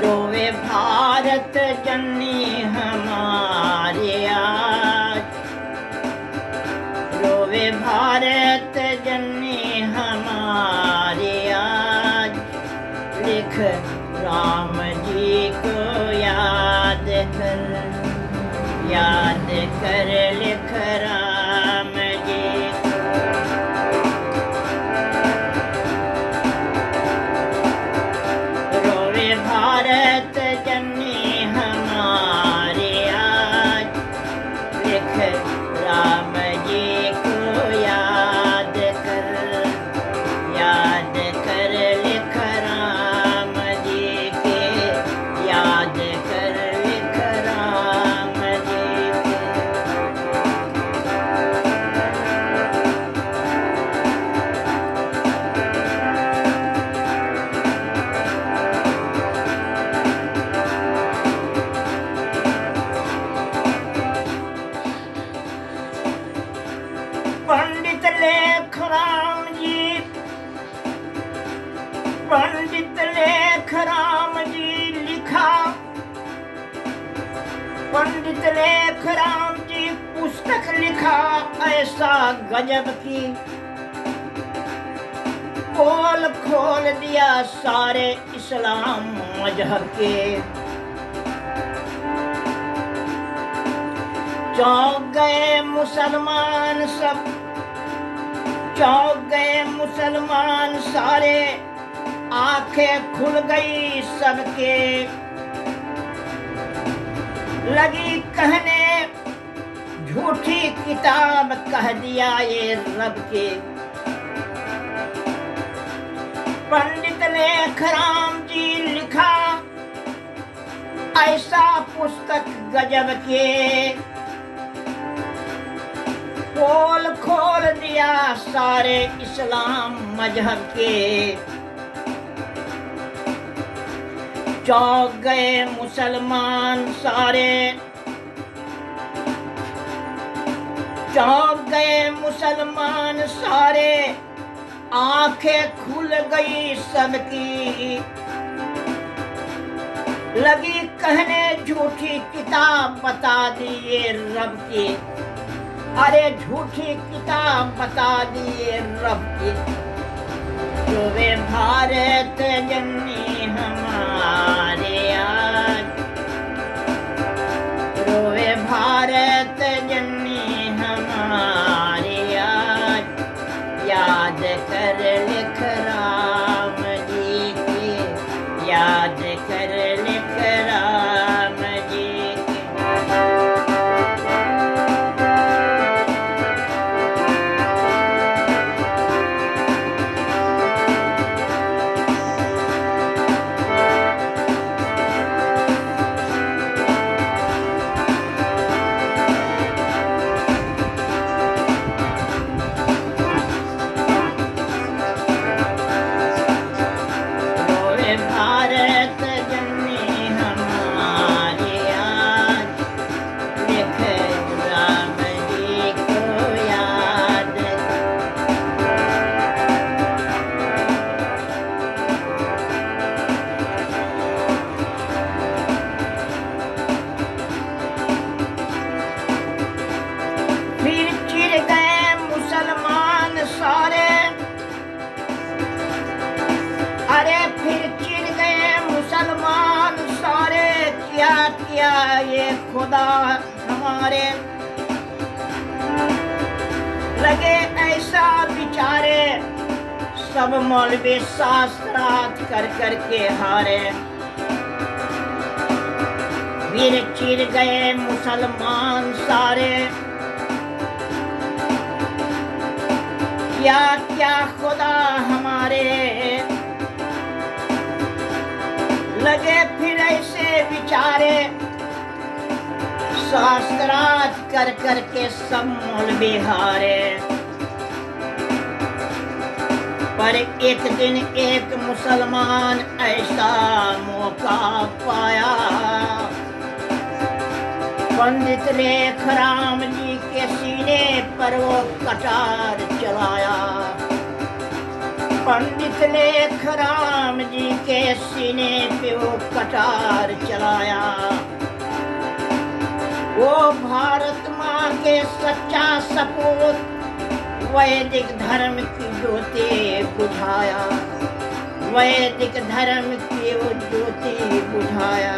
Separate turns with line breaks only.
रोवे भारत जननी हमारे आज, रोवे भारत जननी हमारे आज। लिख राम जी को याद कर, याद कर लिख राम जी को। रोवे भारत जननी हमारे आज, लिख राम जी को याद कर, याद कर लिख राम जी के, याद कर लिख राम जी के। पंडित लेख राम जी, पंडित लेख राम जी लिखा, पंडित लेख राम जी पुस्तक लिखा ऐसा गजब की, पोल खोल दिया सारे इस्लाम मजहब के। चौंक गए मुसलमान सब, चौंक गए मुसलमान सारे, आंखें खुल गई सबके। लगी कहने झूठी किताब कह दिया ये रब के। पंडित लेख राम जी लिखा ऐसा पुस्तक गजब के, पोल खोल दिया सारे इस्लाम मजहब के। चौंक गए मुसलमान सारे, चौंक गए मुसलमान सारे, आंखें खुल गई सबकी। लगी कहने झूठी किताब बता दी ये रब की, अरे झूठी किताब बता दिए रब की। रोवे भारत जननी हमारे आज, रोवे भारत जननी हमारे आज। याद कर लिख राम जी के, याद कर लिख राम जी के। भारत जननी हमारे आज, लिख राम जी को याद। फिर चिढ़ गए मुसलमान सारे, अरे फिर चिढ़ गए मुसलमान सारे। क्या किया ये खुदा हमारे, लगे ऐसा बिचारे। सब मौलवी शास्त्रार्थ कर कर के हारे। फिर चिढ़ गए मुसलमान सारे, क्या क्या खुदा हमारे। लगे फिर ऐसे विचारे, शास्त्रार्थ कर कर के सब मौलवी हारे। पर एक दिन एक मुसलमान ऐसा मौका पाया, पंडित लेख राम जी के सीने पर वो कटार चलाया। पंडित लेख राम जी के सीने पे वो कटार चलाया। वो भारत माँ के सच्चा सपूत वैदिक धर्म की ज्योति बुझाया, वैदिक धर्म की वो ज्योति बुझाया।